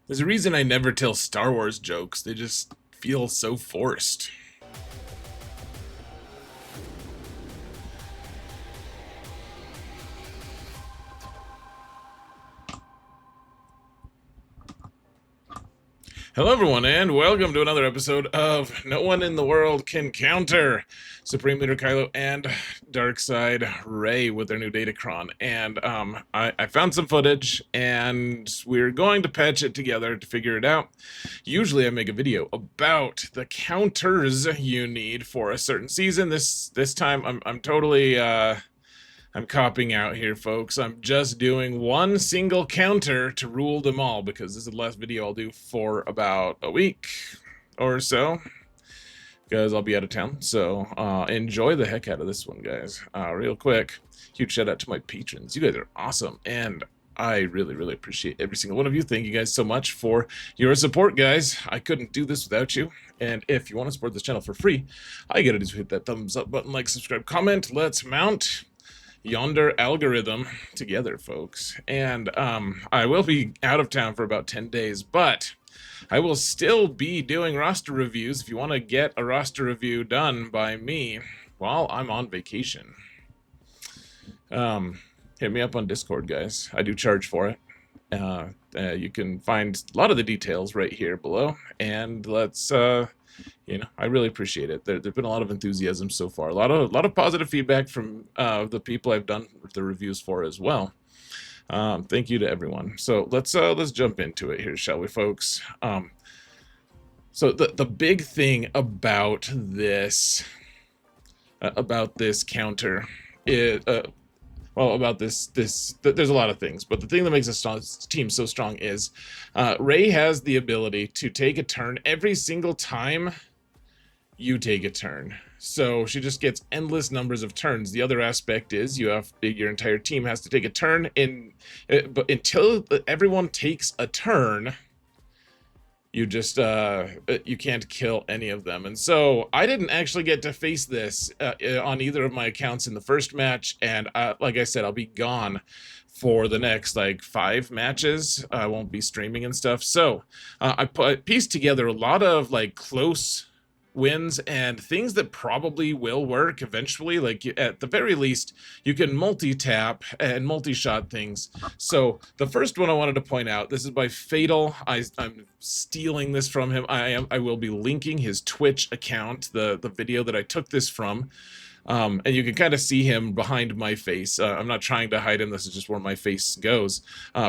There's a reason I never tell Star Wars jokes. They just feel so forced. Hello, everyone, and welcome to another episode of No One in the World Can Counter Supreme Leader Kylo and Darkside Rey with their new Datacron. And I found some footage, and we're going to patch it together to figure it out. Usually, I make a video about the counters you need for a certain season. This time, I'm totally I'm copping out here, folks. I'm just doing one single counter to rule them all because this is the last video I'll do for about a week or so because I'll be out of town. So enjoy the heck out of this one, guys. Real quick, huge shout out to my patrons. You guys are awesome, and I really, really appreciate every single one of you. Thank you guys so much for your support, guys. I couldn't do this without you. And if you want to support this channel for free, all you gotta do is hit that thumbs up button, like, subscribe, comment. Let's mount yonder algorithm together, folks. And I will be out of town for about 10 days, but I will still be doing roster reviews if you want to get a roster review done by me while I'm on vacation. Hit me up on Discord, guys. I do charge for it. You can find a lot of the details right here below, and let's I really appreciate it. There's been a lot of enthusiasm so far. A lot of positive feedback from the people I've done the reviews for as well. Thank you to everyone. So let's jump into it here, shall we, folks? So the big thing about this counter is about this there's a lot of things, but the thing that makes this team so strong is Rey has the ability to take a turn every single time you take a turn. So she just gets endless numbers of turns. The other aspect is your entire team has to take a turn but until everyone takes a turn, you just you can't kill any of them. And so I didn't actually get to face this on either of my accounts in the first match, and like I said, I'll be gone for the next like 5 matches. I won't be streaming and stuff. So I pieced together a lot of like close wins and things that probably will work eventually. Like at the very least, you can multi-tap and multi-shot things. So the first one I wanted to point out, this is by Fatal. I'm stealing this from him. I will be linking his Twitch account, the video that I took this from. And you can kind of see him behind my face. I'm not trying to hide him. This is just where my face goes.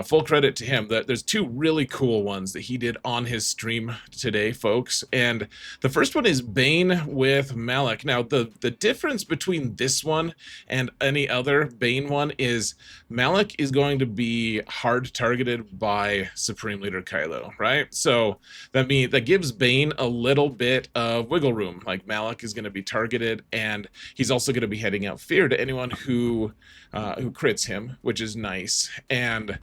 Full credit to him. There's 2 really cool ones that he did on his stream today, folks. And the first one is Bane with Malak. Now, the difference between this one and any other Bane one is Malak is going to be hard targeted by Supreme Leader Kylo, right? So that gives Bane a little bit of wiggle room. Like Malak is going to be targeted, and he's also going to be heading out fear to anyone who crits him, which is nice. And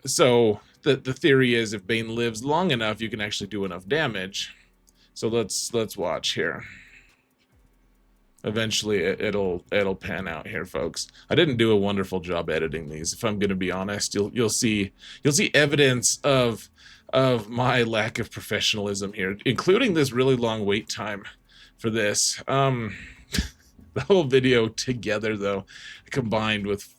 so the theory is if Bane lives long enough, you can actually do enough damage. So let's watch here. Eventually it'll pan out here, folks. I didn't do a wonderful job editing these, if I'm going to be honest. You'll see evidence of my lack of professionalism here, including this really long wait time for this. The whole video together, though, combined with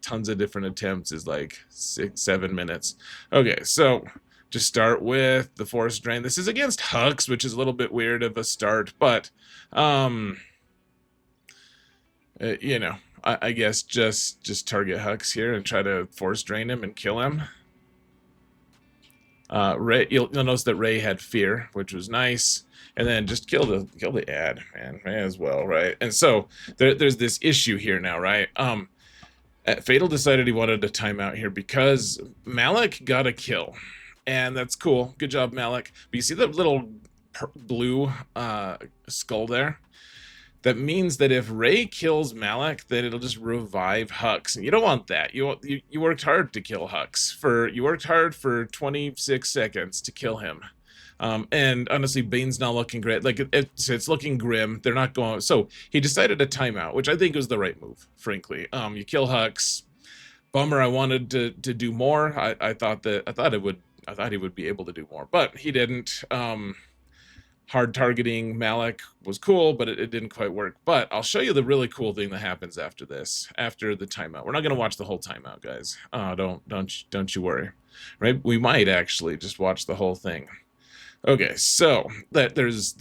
tons of different attempts, is like 6-7 minutes. Okay, so just start with the Force Drain. This is against Hux, which is a little bit weird of a start, but I guess just target Hux here and try to Force Drain him and kill him. Rey, you'll notice that Rey had fear, which was nice, and then just kill the ad, man, may as well, right? And so there's this issue here now, right? Fatal decided he wanted a timeout here because Malak got a kill, and that's cool. Good job, Malak. But you see that little blue skull there? That means that if Rey kills Malak, then it'll just revive Hux, and you don't want that. You worked hard to kill Hux. You worked hard for 26 seconds to kill him. And honestly, Bane's not looking great. Like it's looking grim. They're not going. So he decided a timeout, which I think was the right move, frankly. You kill Hux. Bummer. I wanted to do more. I thought I thought he would be able to do more, but he didn't. Hard targeting Malak was cool, but it didn't quite work. But I'll show you the really cool thing that happens after this, after the timeout. We're not going to watch the whole timeout, guys. Don't you worry. Right? We might actually just watch the whole thing. Okay, so that there's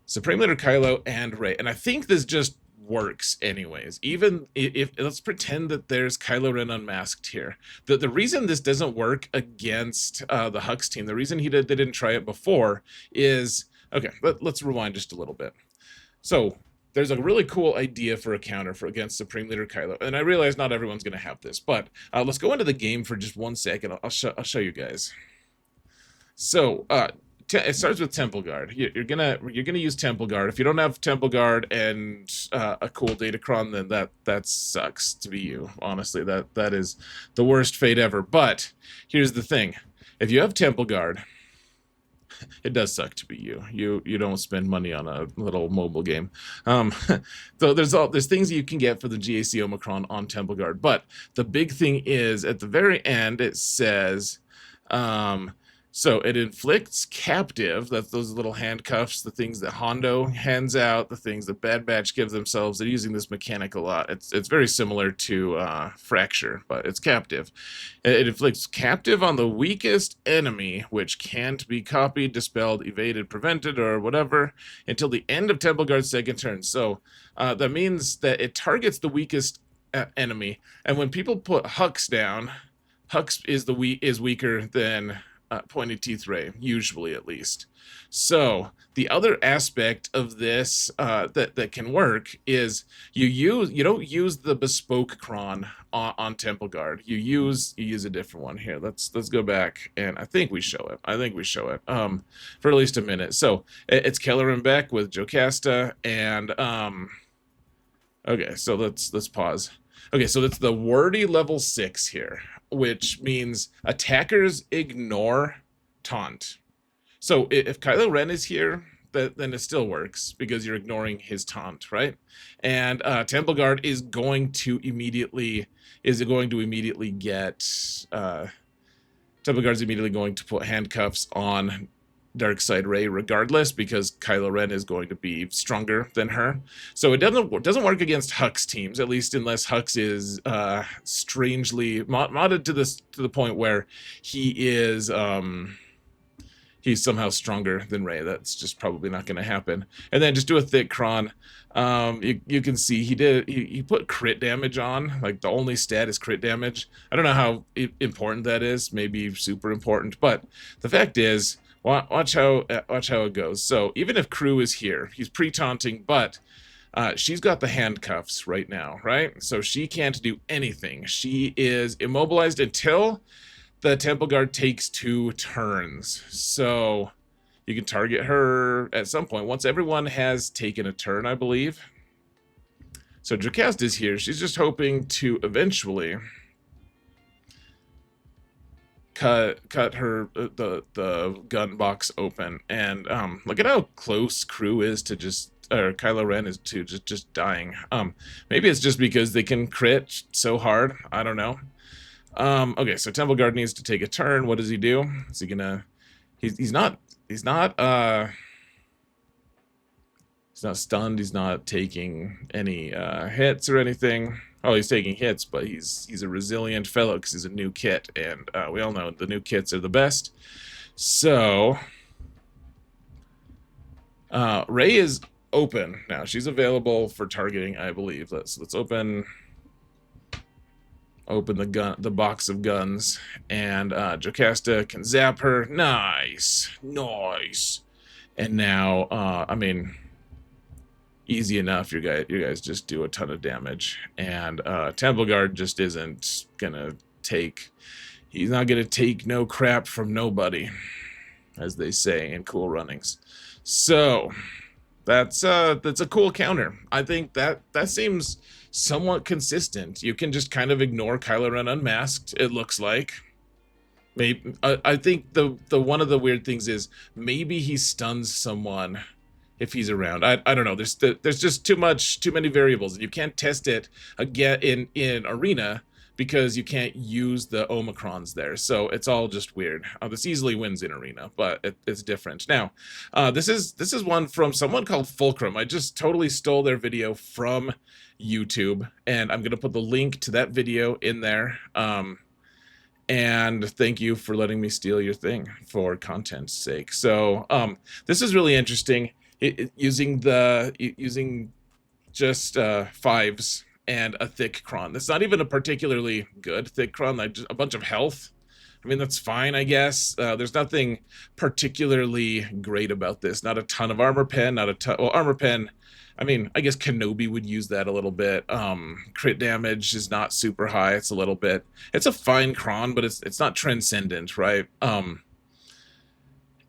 Supreme Leader Kylo and Rey, and I think this just works anyways. Even if let's pretend that there's Kylo Ren unmasked here. The reason this doesn't work against the Hux team, the reason they didn't try it before is, okay, let's rewind just a little bit. So there's a really cool idea for a counter against Supreme Leader Kylo, and I realize not everyone's going to have this, but let's go into the game for just 1 second. I'll show you guys. So it starts with Temple Guard. You're gonna use Temple Guard. If you don't have Temple Guard and a cool Datacron, then that sucks to be you. Honestly, that is the worst fate ever. But here's the thing: if you have Temple Guard, it does suck to be you. You don't spend money on a little mobile game. So there's things you can get for the GAC Omicron on Temple Guard, but the big thing is at the very end it says. So it inflicts captive, that's those little handcuffs, the things that Hondo hands out, the things that Bad Batch give themselves. They're using this mechanic a lot. It's very similar to Fracture, but it's captive. It inflicts captive on the weakest enemy, which can't be copied, dispelled, evaded, prevented, or whatever, until the end of Temple Guard's second turn. So that means that it targets the weakest enemy, and when people put Hux down, Hux is weaker than Pointy Teeth Rey, usually at least. So the other aspect of this that can work is you don't use the bespoke cron on Temple Guard. You use a different one. Here, let's go back, and I think we show it. For at least a minute. So it's Keller and Beck with Jocasta, and okay, so let's pause. Okay, so that's the wordy level 6 here, which means attackers ignore taunt. So if Kylo Ren is here, then it still works because you're ignoring his taunt, right? And Temple Guard is going to immediately get Temple Guard's immediately going to put handcuffs on Darkseid Rey regardless, because Kylo Ren is going to be stronger than her. So it doesn't work against Hux teams, at least unless Hux is strangely modded to the point where he is he's somehow stronger than Rey. That's just probably not going to happen. And then just do a thick cron. You can see he put crit damage on. Like the only stat is crit damage. I don't know how important that is. Maybe super important, but the fact is, watch how it goes. So even if Crew is here, he's pre-taunting, but she's got the handcuffs right now, right? So she can't do anything. She is immobilized until the Temple Guard takes 2 turns. So you can target her at some point once everyone has taken a turn, I believe. So Jocasta is here. She's just hoping to eventually cut her the gun box open, and look at how close Crew is to Kylo Ren is to just dying. Maybe it's just because they can crit so hard. I don't know. Okay, so Temple Guard needs to take a turn. What does he do? Is he gonna? He's not stunned. He's not taking any hits or anything. Oh, he's taking hits, but he's a resilient fellow because he's a new kit, and we all know the new kits are the best. So Rey is open now. She's available for targeting, I believe. Let's open the box of guns, and Jocasta can zap her. Nice. And now, I mean, easy enough. You guys just do a ton of damage, and Temple Guard just isn't gonna take. He's not gonna take no crap from nobody, as they say in Cool Runnings. So that's a cool counter. I think that seems somewhat consistent. You can just kind of ignore Kylo Ren unmasked, it looks like. Maybe I think the one of the weird things is maybe he stuns someone if he's around. I don't know. There's just too many variables, and you can't test it again in arena because you can't use the Omicrons there. So it's all just weird. This easily wins in Arena, but it's different. Now, this is one from someone called Fulcrum. I just totally stole their video from YouTube, and I'm going to put the link to that video in there. And thank you for letting me steal your thing for content's sake. So this is really interesting. Using just fives and a thick cron. That's not even a particularly good thick cron, like just a bunch of health. I mean, that's fine, I guess. There's nothing particularly great about this. Not a ton of armor pen, not a ton. Well, armor pen, I mean, I guess Kenobi would use that a little bit. Crit damage is not super high. It's a little bit. It's a fine cron, but it's not transcendent, right?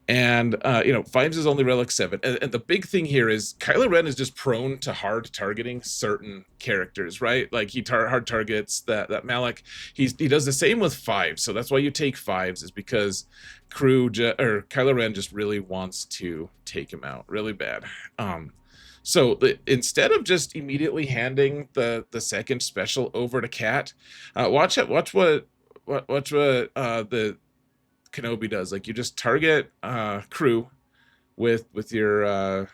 And you know, fives is only relic 7, and the big thing here is Kylo Ren is just prone to hard targeting certain characters, right? Like he hard targets that Malak. He does the same with fives, so that's why you take fives, is because Kylo Ren just really wants to take him out really bad. So instead of just immediately handing the second special over to Cat, watch what the Kenobi does. Like, you just target crew with your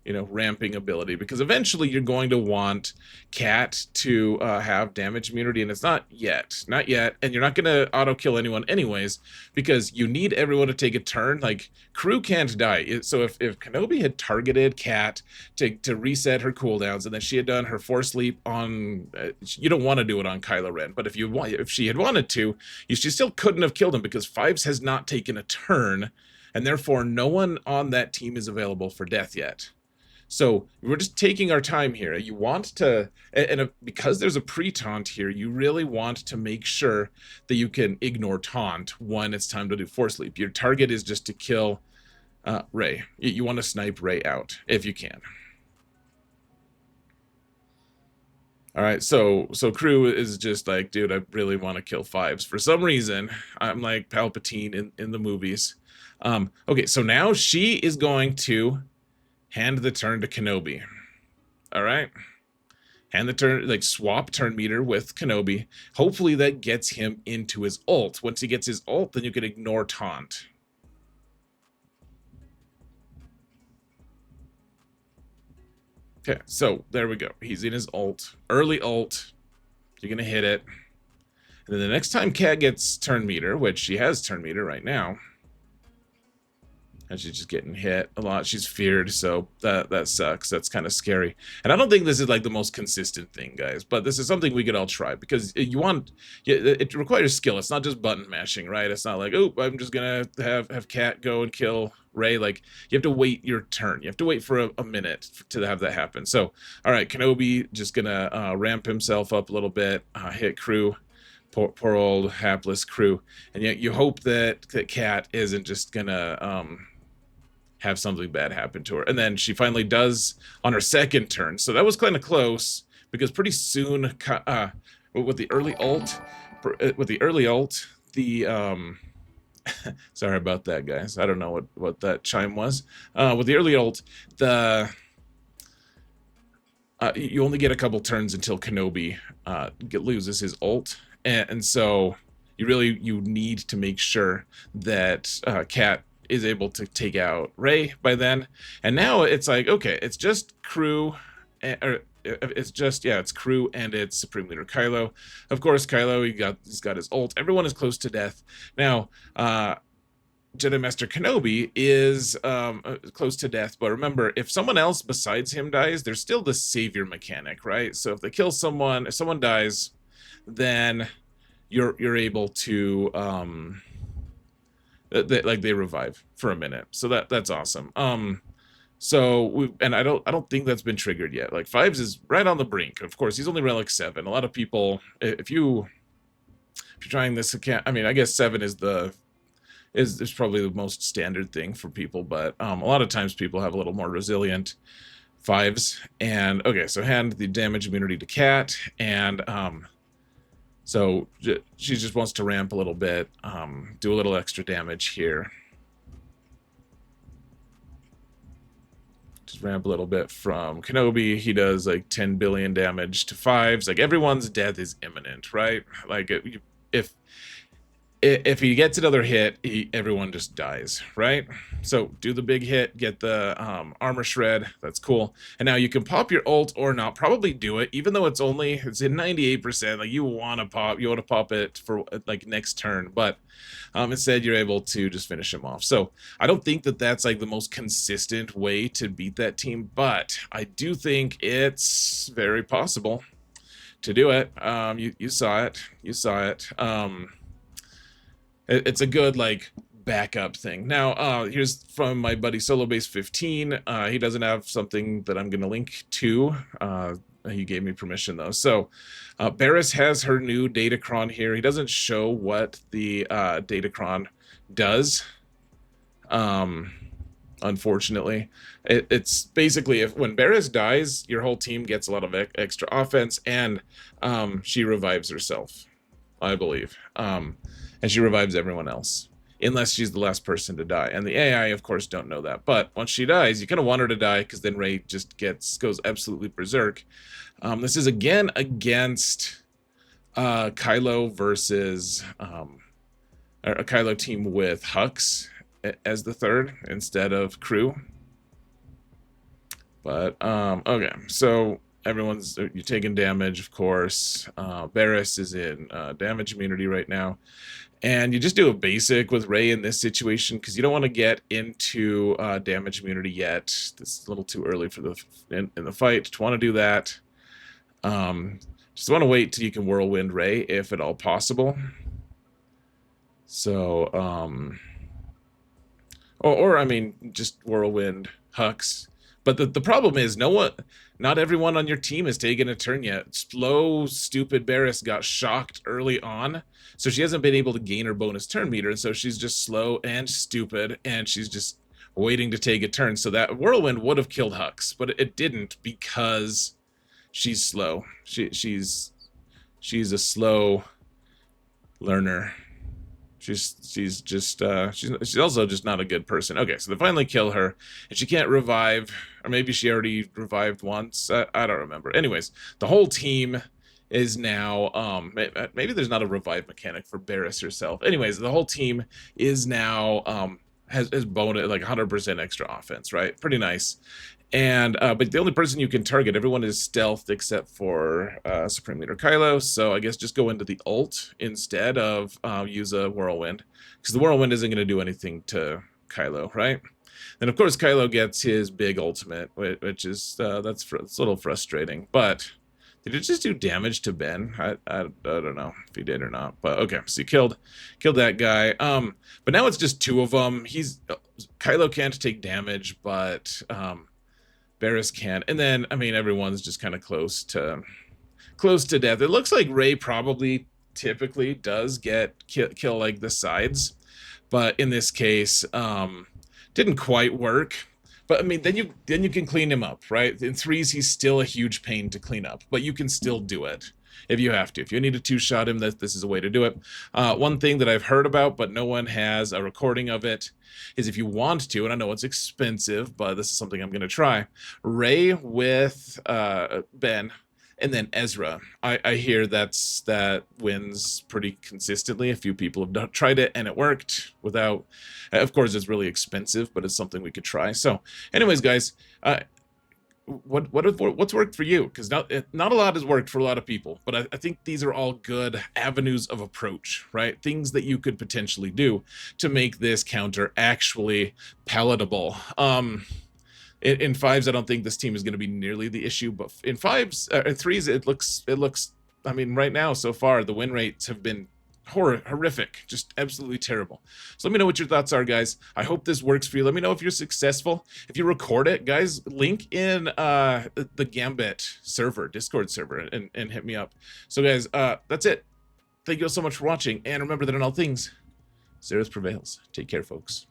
you know, ramping ability, because eventually you're going to want Cat to have damage immunity, and it's not yet, and you're not going to auto kill anyone anyways, because you need everyone to take a turn. Like, crew can't die. So if Kenobi had targeted Cat to reset her cooldowns, and then she had done her force leap on, you don't want to do it on Kylo Ren, but if she had wanted to, she still couldn't have killed him, because fives has not taken a turn, and therefore no one on that team is available for death yet. So we're just taking our time here. You want to, because there's a pre-taunt here, you really want to make sure that you can ignore taunt when it's time to do force leap. Your target is just to kill Rey. You want to snipe Rey out if you can. All right, so crew is just like, dude, I really want to kill fives. For some reason, I'm like Palpatine in the movies. Okay, so now she is going to hand the turn to Kenobi. All right. Hand the turn, like swap turn meter with Kenobi. Hopefully that gets him into his ult. Once he gets his ult, then you can ignore taunt. Okay, so there we go. He's in his ult. Early ult. You're going to hit it. And then the next time Cat gets turn meter, which she has turn meter right now, and she's just getting hit a lot. She's feared, so that sucks. That's kind of scary. And I don't think this is like the most consistent thing, guys, but this is something we could all try, because it requires skill. It's not just button mashing, right? It's not like, oh, I'm just gonna have Cat go and kill Rey. Like, you have to wait your turn. You have to wait for a minute to have that happen. So, all right, Kenobi just gonna ramp himself up a little bit, hit crew. Poor old hapless crew. And yet you hope that Cat isn't just gonna have something bad happen to her. And then she finally does on her second turn. So that was kind of close, because pretty soon with the early ult, sorry about that, guys. I don't know what that chime was. With the early ult, you only get a couple turns until Kenobi loses his ult. And so you need to make sure that Cat is able to take out Rey by then. And now it's like, okay, it's just crew, it's crew and it's Supreme Leader Kylo. Of course, Kylo, he's got his ult. Everyone is close to death. Now, Jedi Master Kenobi is close to death, but remember, if someone else besides him dies, there's still the savior mechanic, right? So if they kill someone, if someone dies, then you're able to they revive for a minute. So that's awesome. So I don't think that's been triggered yet. Like, fives is right on the brink. Of course, he's only relic 7. A lot of people, if you're trying this account, I mean, I guess 7 is probably the most standard thing for people, but a lot of times people have a little more resilient fives. And okay, so hand the damage immunity to Cat, and so she just wants to ramp a little bit, do a little extra damage here. Just ramp a little bit from Kenobi. He does like 10 billion damage to 5s. Like, everyone's death is imminent, right? Like, if he gets another hit, everyone just dies, right? So do the big hit, get the armor shred. That's cool. And now you can pop your ult or not. Probably do it, even though it's in 98%. Like, you want to pop it for like next turn, but instead you're able to just finish him off. So I don't think that that's like the most consistent way to beat that team, but I do think it's very possible to do it. You saw it. It's a good like backup thing. Now, here's from my buddy Solo Base 15. He doesn't have something that I'm gonna link to. He gave me permission though. So Barriss has her new Datacron here. He doesn't show what the Datacron does. Unfortunately, it's basically when Barriss dies, your whole team gets a lot of extra offense, and she revives herself, I believe. And she revives everyone else, unless she's the last person to die. And the AI, of course, don't know that. But once she dies, you kind of want her to die, because then Rey just goes absolutely berserk. This is again against Kylo versus a Kylo team with Hux as the third instead of crew. But okay, so you're taking damage, of course. Barriss is in damage immunity right now. And you just do a basic with Rey in this situation, because you don't want to get into damage immunity yet. This is a little too early for in the fight to want to do that. Just want to wait till you can whirlwind Rey, if at all possible. So, or I mean, just whirlwind Hux. But the problem is, not everyone on your team has taken a turn yet. Slow, stupid Barriss got shocked early on, so she hasn't been able to gain her bonus turn meter, and so she's just slow and stupid, and she's just waiting to take a turn. So that whirlwind would have killed Hux, but it didn't, because she's slow. She's a slow learner. She's also just not a good person. Okay, so they finally kill her, and she can't revive, or maybe she already revived once. I don't remember. Anyways, the whole team is now maybe there's not a revive mechanic for Barriss herself. Anyways, the whole team is now has bonus like 100% extra offense, right? Pretty nice. And but the only person you can target, everyone is stealthed except for Supreme Leader Kylo. So I guess just go into the ult instead of use a whirlwind, because the whirlwind isn't going to do anything to Kylo, right? Then of course Kylo gets his big ultimate, which is it's a little frustrating. But did it just do damage to Ben? I don't know if he did or not. But okay, so he killed that guy. But now it's just two of them. Kylo can't take damage, but Barriss can. And then, I mean, everyone's just kind of close to death. It looks like Rey probably typically does kill like the sides, but in this case, didn't quite work. But I mean, then you can clean him up, right? In 3s, he's still a huge pain to clean up, but you can still do it if you have to. If you need to two-shot him, this is a way to do it. One thing that I've heard about, but no one has a recording of it, is if you want to, and I know it's expensive, but this is something I'm going to try, Rey with Ben, and then Ezra. I hear that wins pretty consistently. A few people have tried it, and it worked without... Of course, it's really expensive, but it's something we could try. So, anyways, guys, what's worked for you? Because not a lot has worked for a lot of people, but I think these are all good avenues of approach, right? Things that you could potentially do to make this counter actually palatable. In 5s, I don't think this team is going to be nearly the issue, but in 3s, it looks. I mean, right now, so far, the win rates have been horrific, just absolutely terrible. So let me know what your thoughts are, guys. I hope this works for you. Let me know if you're successful. If you record it, guys, link in the Gambit server, Discord server, and hit me up. So, guys, that's it. Thank you all so much for watching, and remember that in all things, Zereth prevails. Take care, folks.